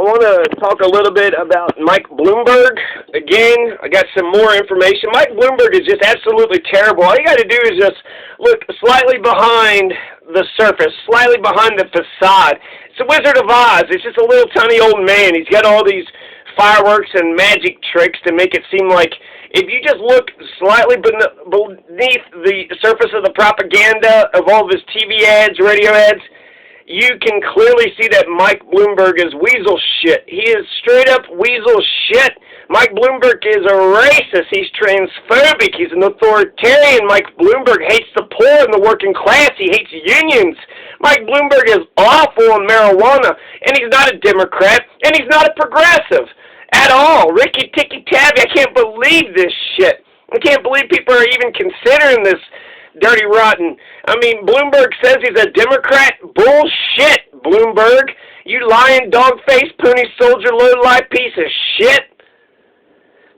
want to talk a little bit about Mike Bloomberg. Again, I got some more information. Mike Bloomberg is just absolutely terrible. All you got to do is just look slightly behind the surface, slightly behind the facade. It's the Wizard of Oz. It's just a little tiny old man. He's got all these fireworks and magic tricks to make it seem like if you just look slightly beneath the surface of the propaganda of all of his TV ads, radio ads, you can clearly see that Mike Bloomberg is weasel shit. He is straight up weasel shit. Mike Bloomberg is a racist. He's transphobic. He's an authoritarian. Mike Bloomberg hates the poor and the working class. He hates unions. Mike Bloomberg is awful on marijuana, and he's not a Democrat, and he's not a progressive at all. Ricky Tikki Tavi, I can't believe this shit. I can't believe people are even considering this dirty rotten. I mean, Bloomberg says he's a Democrat. Bullshit, Bloomberg. You lying dog-faced pony soldier low-life piece of shit.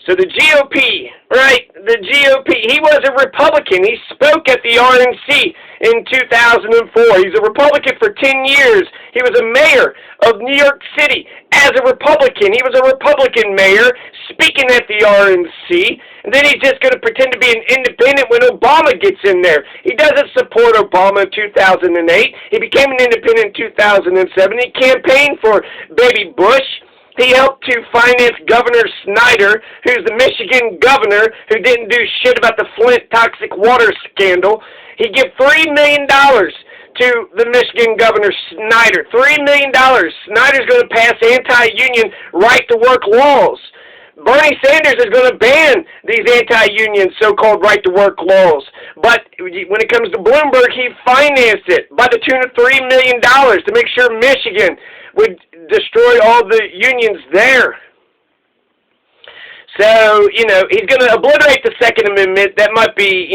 So the GOP, right, the GOP, he was a Republican. He spoke at the RNC in 2004. He's a Republican for 10 years. He was a mayor of New York City as a Republican. He was a Republican mayor speaking at the RNC. And then he's just going to pretend to be an independent when Obama gets in there. He doesn't support Obama in 2008. He became an independent in 2007. He campaigned for Baby Bush. He helped to finance Governor Snyder, who's the Michigan governor who didn't do shit about the Flint toxic water scandal. He gave $3 million to the Michigan governor Snyder. $3 million. Snyder's going to pass anti-union right-to-work laws. Bernie Sanders is going to ban these anti-union so-called right-to-work laws. But when it comes to Bloomberg, he financed it by the tune of $3 million to make sure Michigan would destroy all the unions there. So, he's going to obliterate the Second Amendment. That might be,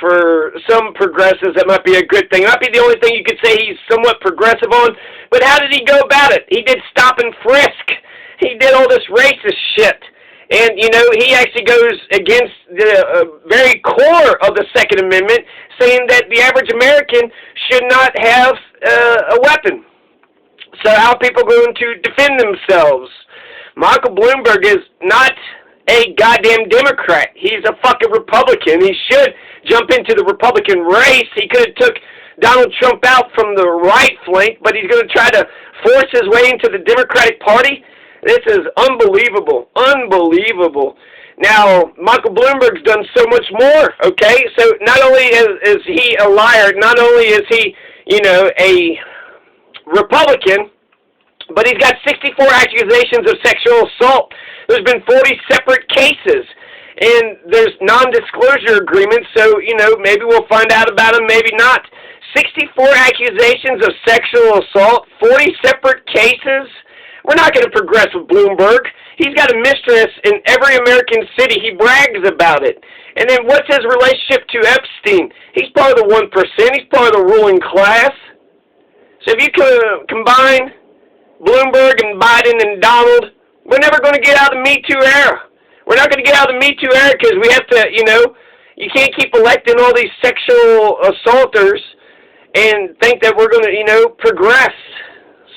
for some progressives, that might be a good thing. It might be the only thing you could say he's somewhat progressive on. But how did he go about it? He did stop and frisk. He did all this racist shit. And, he actually goes against the very core of the Second Amendment, saying that the average American should not have a weapon. So how are people going to defend themselves? Michael Bloomberg is not a goddamn Democrat. He's a fucking Republican. He should jump into the Republican race. He could have took Donald Trump out from the right flank, but he's going to try to force his way into the Democratic Party. This is unbelievable. Unbelievable. Now, Michael Bloomberg's done so much more, okay? So not only is he a liar, not only is he, a Republican, but he's got 64 accusations of sexual assault. There's been 40 separate cases, and there's non-disclosure agreements, so, maybe we'll find out about him, maybe not. 64 accusations of sexual assault, 40 separate cases. We're not going to progress with Bloomberg. He's got a mistress in every American city. He brags about it. And then what's his relationship to Epstein? He's part of the 1%. He's part of the ruling class. So if you combine Bloomberg and Biden and Donald, we're never going to get out of the Me Too era. We're not going to get out of the Me Too era because we have to, you can't keep electing all these sexual assaulters and think that we're going to, progress.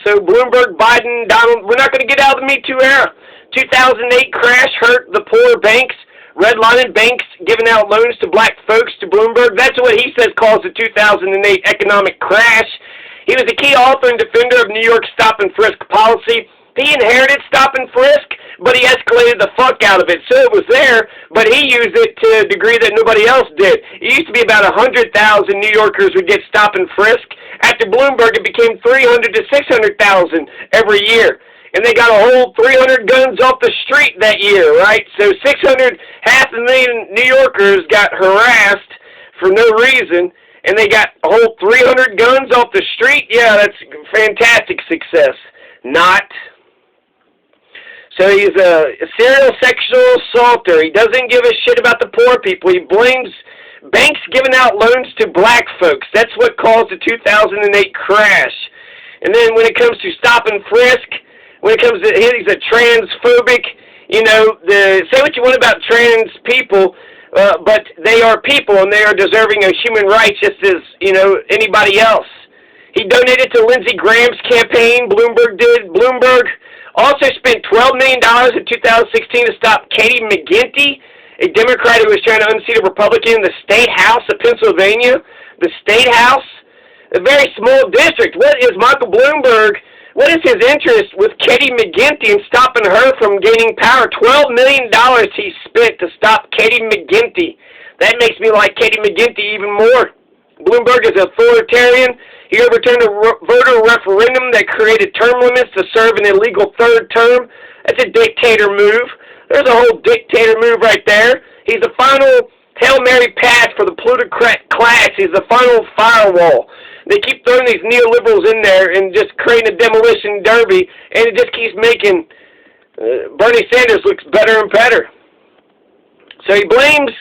So Bloomberg, Biden, Donald, we're not going to get out of the Me Too era. 2008 crash hurt the poor banks, redlining banks, giving out loans to black folks to Bloomberg. That's what he says caused the 2008 economic crash. He was a key author and defender of New York's stop and frisk policy. He inherited stop and frisk, but he escalated the fuck out of it. So it was there, but he used it to a degree that nobody else did. It used to be about 100,000 New Yorkers would get stop and frisk. After Bloomberg, it became 300 to 600,000 every year. And they got a whole 300 guns off the street that year, right? So 500,000 New Yorkers got harassed for no reason, and they got a whole 300 guns off the street. Yeah, that's fantastic success. Not. So he's a serial sexual assaulter. He doesn't give a shit about the poor people. He blames banks giving out loans to black folks. That's what caused the 2008 crash. And then when it comes to stop and frisk, when it comes to, he's a transphobic, say what you want about trans people, but they are people and they are deserving of human rights just as, anybody else. He donated to Lindsey Graham's campaign. Bloomberg did. Bloomberg Also spent $12 million in 2016 to stop Katie McGinty, a Democrat who was trying to unseat a Republican in the State House of Pennsylvania. The State House, a very small district. What is Michael Bloomberg, what is his interest with Katie McGinty and stopping her from gaining power? $12 million he spent to stop Katie McGinty. That makes me like Katie McGinty even more. Bloomberg is authoritarian. He overturned a voter referendum that created term limits to serve an illegal third term. That's a dictator move. There's a whole dictator move right there. He's the final Hail Mary pass for the plutocrat class. He's the final firewall. They keep throwing these neoliberals in there and just creating a demolition derby, and it just keeps making Bernie Sanders looks better and better. So he blames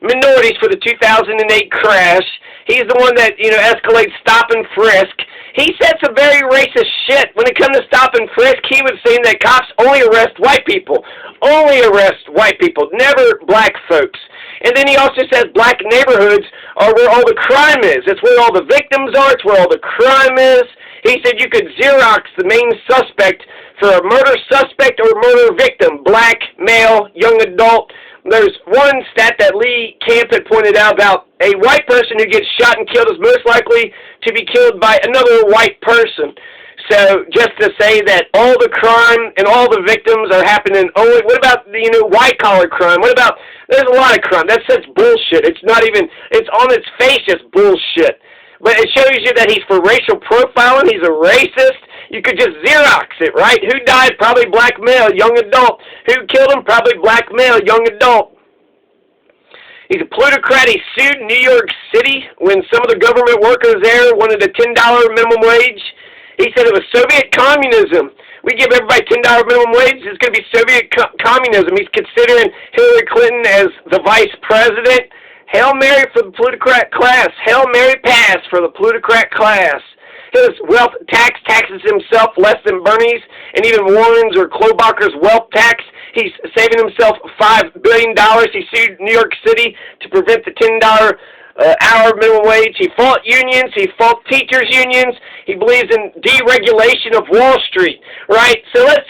minorities for the 2008 crash. He's the one that, escalates stop and frisk. He said some very racist shit. When it comes to stop and frisk, he was saying that cops only arrest white people. Only arrest white people, never black folks. And then he also says black neighborhoods are where all the crime is. It's where all the victims are. It's where all the crime is. He said you could Xerox the main suspect for a murder suspect or murder victim, black, male, young adult. There's one stat that Lee Camp had pointed out about a white person who gets shot and killed is most likely to be killed by another white person. So just to say that all the crime and all the victims are happening only, what about the, white-collar crime? What about, there's a lot of crime. That's such bullshit. It's not even, it's on its face just bullshit. But it shows you that he's for racial profiling. He's a racist. You could just Xerox it, right? Who died? Probably black male, young adult. Who killed him? Probably black male, young adult. He's a plutocrat. He sued New York City when some of the government workers there wanted a $10 minimum wage. He said it was Soviet communism. We give everybody $10 minimum wage. It's going to be Soviet communism. He's considering Hillary Clinton as the vice president. Hail Mary for the plutocrat class. Hail Mary pass for the plutocrat class. His wealth tax taxes himself less than Bernie's and even Warren's or Klobuchar's wealth tax. He's saving himself $5 billion. He sued New York City to prevent the $10 hour minimum wage. He fought unions. He fought teachers' unions. He believes in deregulation of Wall Street, right? So let's,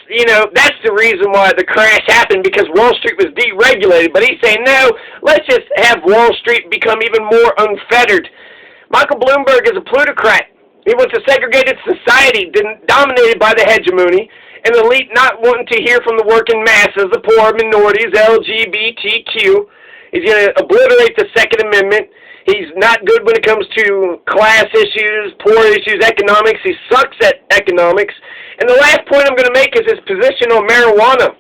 that's the reason why the crash happened, because Wall Street was deregulated. But he's saying, no, let's just have Wall Street become even more unfettered. Michael Bloomberg is a plutocrat. He wants a segregated society dominated by the hegemony, an elite not wanting to hear from the working masses, the poor, minorities, LGBTQ. He's going to obliterate the Second Amendment. He's not good when it comes to class issues, poor issues, economics. He sucks at economics. And the last point I'm going to make is his position on marijuana.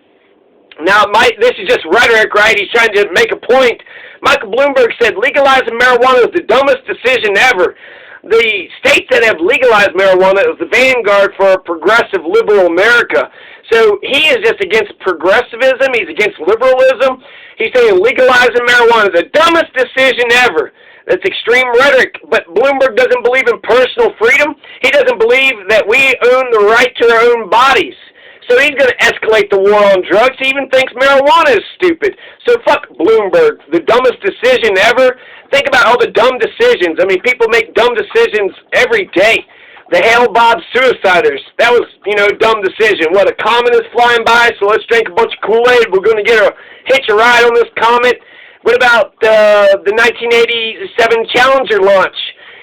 Now, this is just rhetoric, right? He's trying to make a point. Michael Bloomberg said legalizing marijuana is the dumbest decision ever. The states that have legalized marijuana is the vanguard for a progressive liberal America. So he is just against progressivism. He's against liberalism. He's saying legalizing marijuana is the dumbest decision ever. That's extreme rhetoric. But Bloomberg doesn't believe in personal freedom. He doesn't believe that we own the right to our own bodies. So he's going to escalate the war on drugs. He even thinks marijuana is stupid. So fuck Bloomberg. The dumbest decision ever. Think about all the dumb decisions. I mean, people make dumb decisions every day. The Hale Bob suiciders. That was, dumb decision. What, a comet is flying by, so let's drink a bunch of Kool-Aid. We're going to hitch a ride on this comet. What about the 1987 Challenger launch?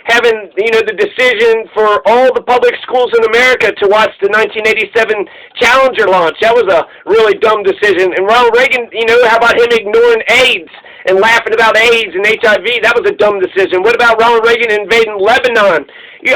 Having, the decision for all the public schools in America to watch the 1987 Challenger launch. That was a really dumb decision. And Ronald Reagan, how about him ignoring AIDS and laughing about AIDS and HIV? That was a dumb decision. What about Ronald Reagan invading Lebanon?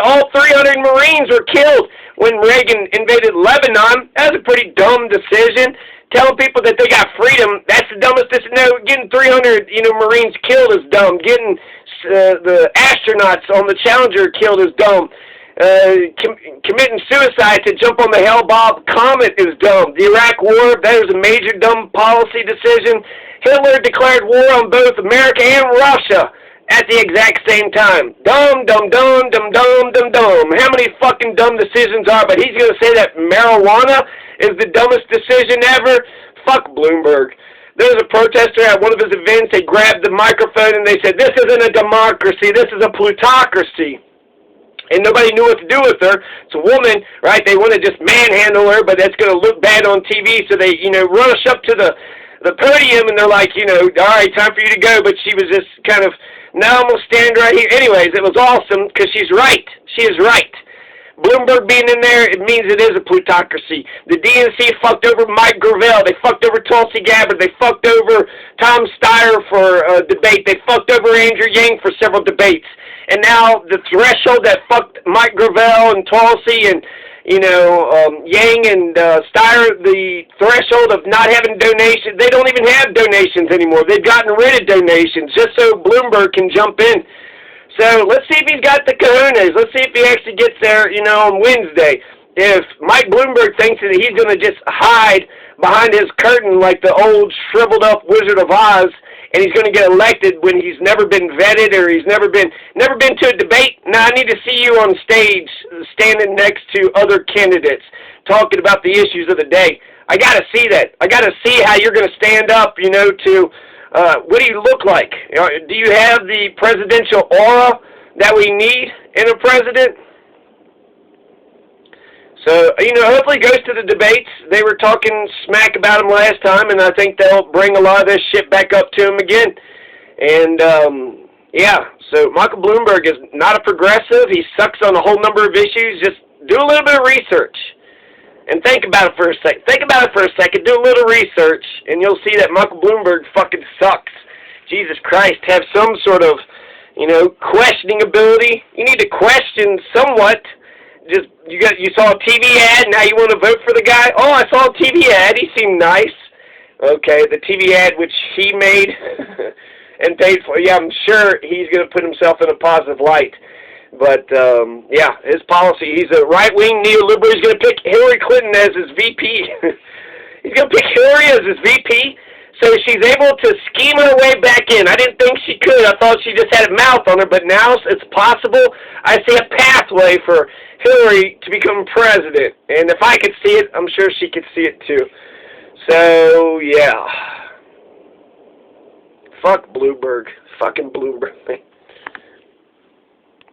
All 300 Marines were killed when Reagan invaded Lebanon. That was a pretty dumb decision. Telling people that they got freedom, that's the dumbest decision. No, getting 300, Marines killed is dumb. Getting the astronauts on the Challenger killed is dumb. Committing suicide to jump on the Hale-Bopp comet is dumb. The Iraq War, that was a major dumb policy decision. Hitler declared war on both America and Russia at the exact same time. Dumb, dumb, dumb, dumb, dumb, dumb, dumb. How many fucking dumb decisions are? But he's going to say that marijuana is the dumbest decision ever? Fuck Bloomberg. There was a protester at one of his events. They grabbed the microphone and they said, this isn't a democracy. This is a plutocracy. and nobody knew what to do with her. It's a woman, right? They want to just manhandle her, but that's going to look bad on TV, so they, rush up to the podium, and they're like, all right, time for you to go, but she was just kind of, no, I'm going to stand right here. Anyways, it was awesome, because she's right. She is right. Bloomberg being in there, it means it is a plutocracy. The DNC fucked over Mike Gravel. They fucked over Tulsi Gabbard. They fucked over Tom Steyer for a debate. They fucked over Andrew Yang for several debates. And now the threshold that fucked Mike Gravel and Tulsi and, Yang and Steyer, the threshold of not having donations, they don't even have donations anymore. They've gotten rid of donations just so Bloomberg can jump in. So let's see if he's got the cojones. Let's see if he actually gets there, on Wednesday. If Mike Bloomberg thinks that he's going to just hide behind his curtain like the old shriveled-up Wizard of Oz, and he's going to get elected when he's never been vetted or he's never been to a debate, now I need to see you on stage standing next to other candidates talking about the issues of the day. I got to see that. I got to see how you're going to stand up, to... what do you look like? Do you have the presidential aura that we need in a president? So, hopefully he goes to the debates. They were talking smack about him last time, and I think they'll bring a lot of this shit back up to him again. And, so Michael Bloomberg is not a progressive. He sucks on a whole number of issues. Just do a little bit of research. And think about it for a second. Do a little research, and you'll see that Michael Bloomberg fucking sucks. Jesus Christ, have some sort of, questioning ability. You need to question somewhat. Just you saw a TV ad, now you want to vote for the guy? Oh, I saw a TV ad. He seemed nice. Okay, the TV ad which he made and paid for. Yeah, I'm sure he's going to put himself in a positive light. But, his policy, he's a right-wing neoliberal. He's going to pick Hillary Clinton as his VP. He's going to pick Hillary as his VP, so she's able to scheme her way back in. I didn't think she could. I thought she just had a mouth on her, but now it's possible. I see a pathway for Hillary to become president. And if I could see it, I'm sure she could see it too. So, yeah. Fuck Bloomberg. Fucking Bloomberg.